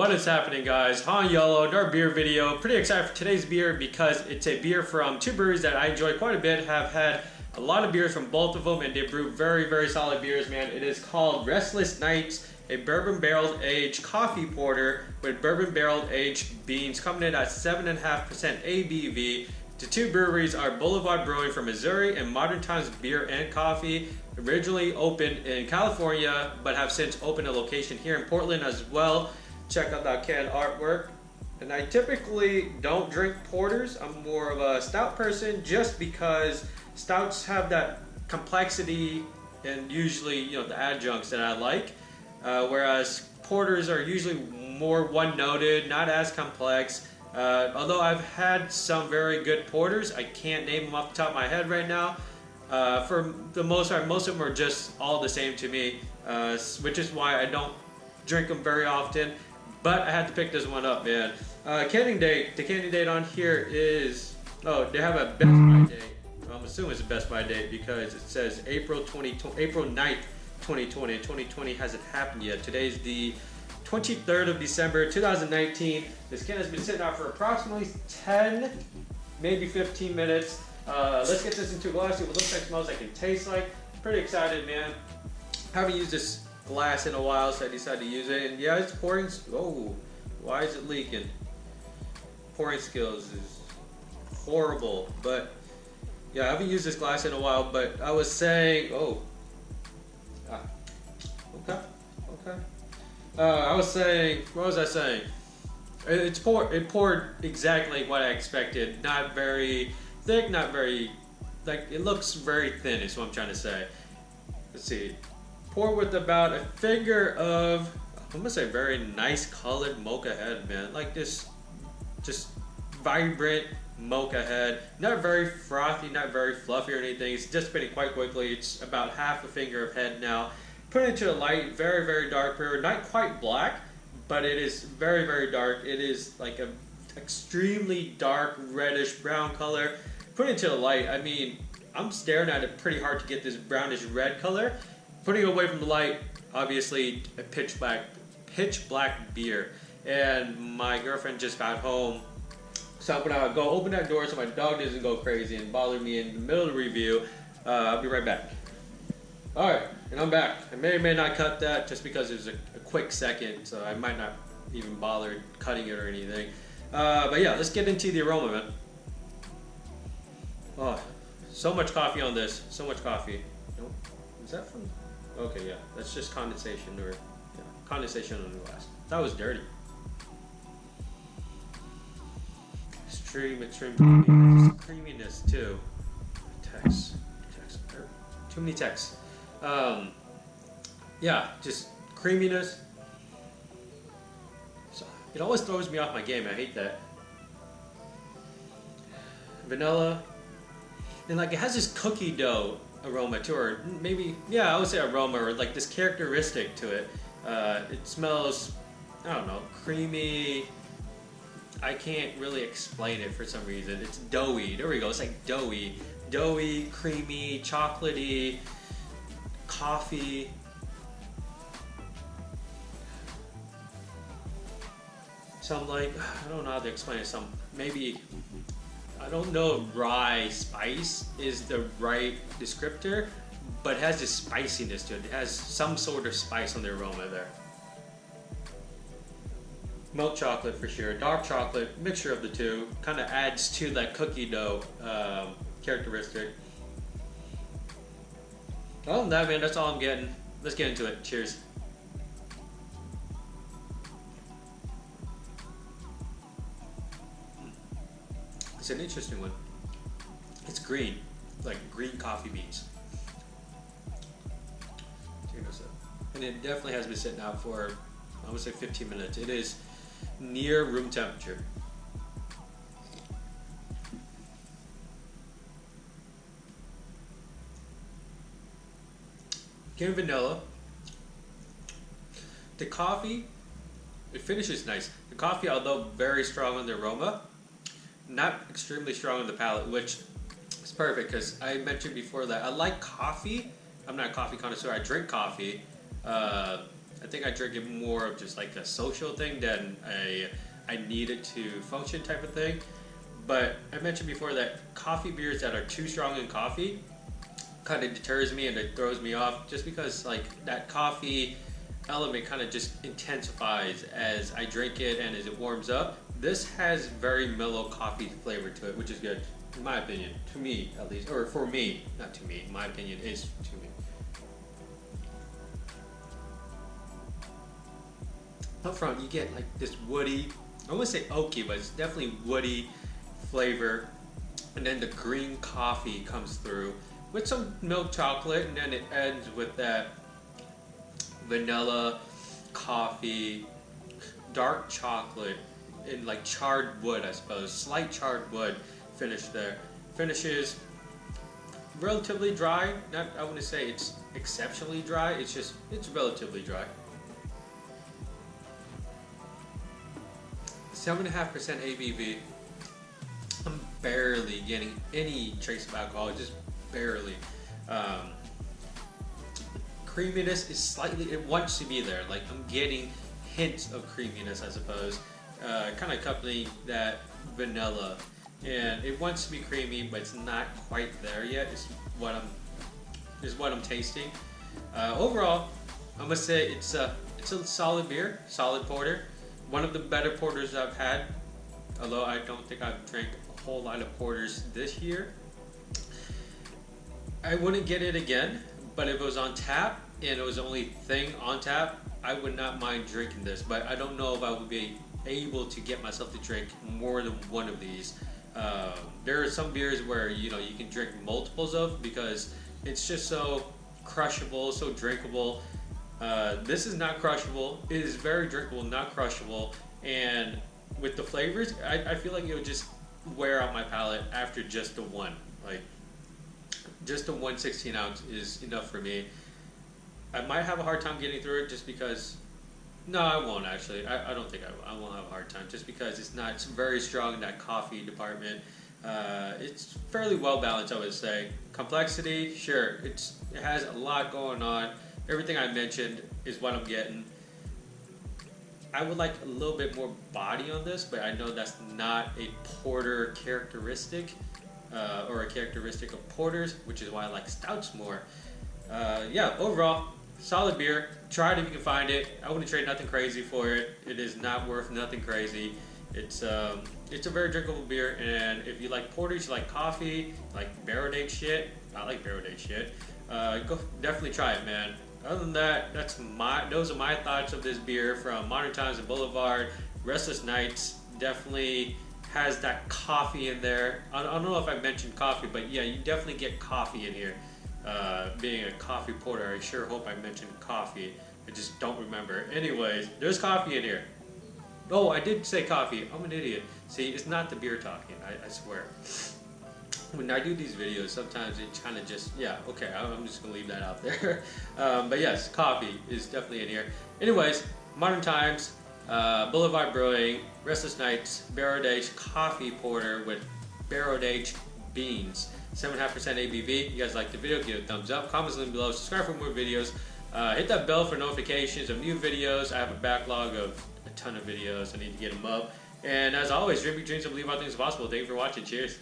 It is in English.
What is happening, guys? Han Yellow, our beer video. Pretty excited for today's beer because it's a beer from two breweries that I enjoy quite a bit. Have had a lot of beers from both of them, and they brew very, very solid beers, man. It is called Restless Nights, a bourbon barrel aged coffee porter with bourbon barrel aged beans, coming in at 7.5% ABV. The two breweries are Boulevard Brewing from Missouri and Modern Times Beer and Coffee, originally opened in California, but have since opened a location here in Portland as well. Check out that can artwork. And I typically don't drink porters. I'm more of a stout person just because stouts have that complexity and usually, the adjuncts that I like. Whereas porters are usually more one-noted, not as complex. Although I've had some very good porters, I can't name them off the top of my head right now. For the most part, most of them are just all the same to me, which is why I don't drink them very often. But I had to pick this one up, man. Canning date. The canning date on here is, they have a Best Buy date. I'm assuming it's a Best Buy date because it says April 9th, 2020. 2020 hasn't happened yet. Today's the 23rd of December, 2019. This can has been sitting out for approximately 10, maybe 15 minutes. Let's get this into a glass, see what it looks like, smells like, and tastes like. Pretty excited, man. Haven't used this glass in a while, so I decided to use it. And yeah, it's pouring. Oh, why is it leaking? Pouring skills is horrible. But yeah, I haven't used this glass in a while. But I was saying, okay. I was saying, what was I saying? It poured exactly what I expected. Not very thick, not very, it looks very thin is what I'm trying to say. Let's see. Pour with about a finger of, I'm gonna say very nice colored mocha head, man. Like this, just vibrant mocha head. Not very frothy, not very fluffy or anything. It's dissipating quite quickly. It's about half a finger of head now. Put it into the light, very, very dark brew. Not quite black, but it is very, very dark. It is like a extremely dark reddish brown color. Put it into the light. I mean, I'm staring at it pretty hard to get this brownish red color. Putting it away from the light, obviously a pitch black beer. And my girlfriend just got home, so I'm gonna go open that door so my dog doesn't go crazy and bother me in the middle of the review. I'll be right back. Alright, and I'm back. I may or may not cut that just because it was a quick second, so I might not even bother cutting it or anything. But yeah, let's get into the aroma, man. Oh, so much coffee on this. So much coffee. Nope. Is that from? Okay, yeah. That's just condensation condensation on the glass. That was dirty. Extreme creaminess. Just creaminess too. Text. Too many texts. Yeah, just creaminess. So it always throws me off my game. I hate that. Vanilla, and it has this cookie dough aroma to it, or maybe, I would say aroma, or like this characteristic to it. It smells, I don't know, creamy. I can't really explain it for some reason. It's doughy. There we go. It's like doughy, creamy, chocolatey. Coffee. Some I don't know how to explain it. Maybe, I don't know if rye spice is the right descriptor, but it has this spiciness to it. It has some sort of spice on the aroma there. Milk chocolate for sure. Dark chocolate, mixture of the two, kind of adds to that cookie dough characteristic. Other than that, man, that's all I'm getting. Let's get into it. Cheers. It's an interesting one. It's green, like green coffee beans. And it definitely has been sitting out for, I would say, 15 minutes. It is near room temperature. Again, vanilla. The coffee, it finishes nice. The coffee, although very strong on the aroma, not extremely strong on the palate, which is perfect because I mentioned before that I like coffee. I'm not a coffee connoisseur. I drink coffee. I think I drink it more of just like a social thing than I need it to function type of thing. But I mentioned before that coffee beers that are too strong in coffee kind of deters me and it throws me off, just because like that coffee element kind of just intensifies as I drink it and as it warms up. This has very mellow coffee flavor to it, which is good, in my opinion, to me at least, or for me, not to me, my opinion is to me. Up front, you get like this woody, I wouldn't say oaky, but it's definitely woody flavor, and then the green coffee comes through with some milk chocolate, and then it ends with that vanilla coffee, dark chocolate, and like charred wood, I suppose, slight charred wood finish there. Finishes relatively dry. Not, I wouldn't say it's exceptionally dry. It's relatively dry. 7.5% ABV. I'm barely getting any trace of alcohol, just barely. Creaminess is slightly, it wants to be there. Like I'm getting hints of creaminess, I suppose. Kind of accompanying that vanilla, and it wants to be creamy, but it's not quite there yet. Is what I'm tasting. Overall, I must say it's a solid beer, solid porter. One of the better porters I've had, although I don't think I've drank a whole lot of porters this year. I wouldn't get it again, but if it was on tap and it was the only thing on tap, I would not mind drinking this. But I don't know if I would be able to get myself to drink more than one of these. There are some beers where you can drink multiples of, because it's just so crushable, so drinkable. This is not crushable. It is very drinkable, not crushable. And with the flavors, I feel like it would just wear out my palate after just the one. Like, just the 1/16 ounce is enough for me. I might have a hard time getting through it just because... No, I won't actually. I don't think I won't have a hard time, just because it's very strong in that coffee department. It's fairly well balanced, I would say. Complexity, sure. It has a lot going on. Everything I mentioned is what I'm getting. I would like a little bit more body on this, but I know that's not a porter characteristic, or a characteristic of porters, which is why I like stouts more. Yeah, overall, solid beer. Try it if you can find it. I wouldn't trade nothing crazy for it. It is not worth nothing crazy. It's a very drinkable beer, and if you like porters, you like coffee, like barrel-aged shit. I like barrel-aged shit. Go definitely try it, man. Other than that, those are my thoughts of this beer from Modern Times and Boulevard. Restless Nights definitely has that coffee in there. I don't know if I mentioned coffee, but yeah, you definitely get coffee in here. Being a coffee porter, I sure hope I mentioned coffee. I just don't remember. Anyways, there's coffee in here. Oh, I did say coffee. I'm an idiot. See, it's not the beer talking, I swear. When I do these videos, sometimes it kind of just, yeah, okay, I'm just going to leave that out there. But yes, coffee is definitely in here. Anyways, Modern Times, Boulevard Brewing, Restless Nights, barrel-aged coffee porter with barrel-aged beans. 7.5% ABV. You guys like the video, give it a thumbs up. Comments down below. Subscribe for more videos. Hit that bell for notifications of new videos. I have a backlog of a ton of videos. I need to get them up. And as always, dream big dreams and believe all things are possible. Thank you for watching. Cheers.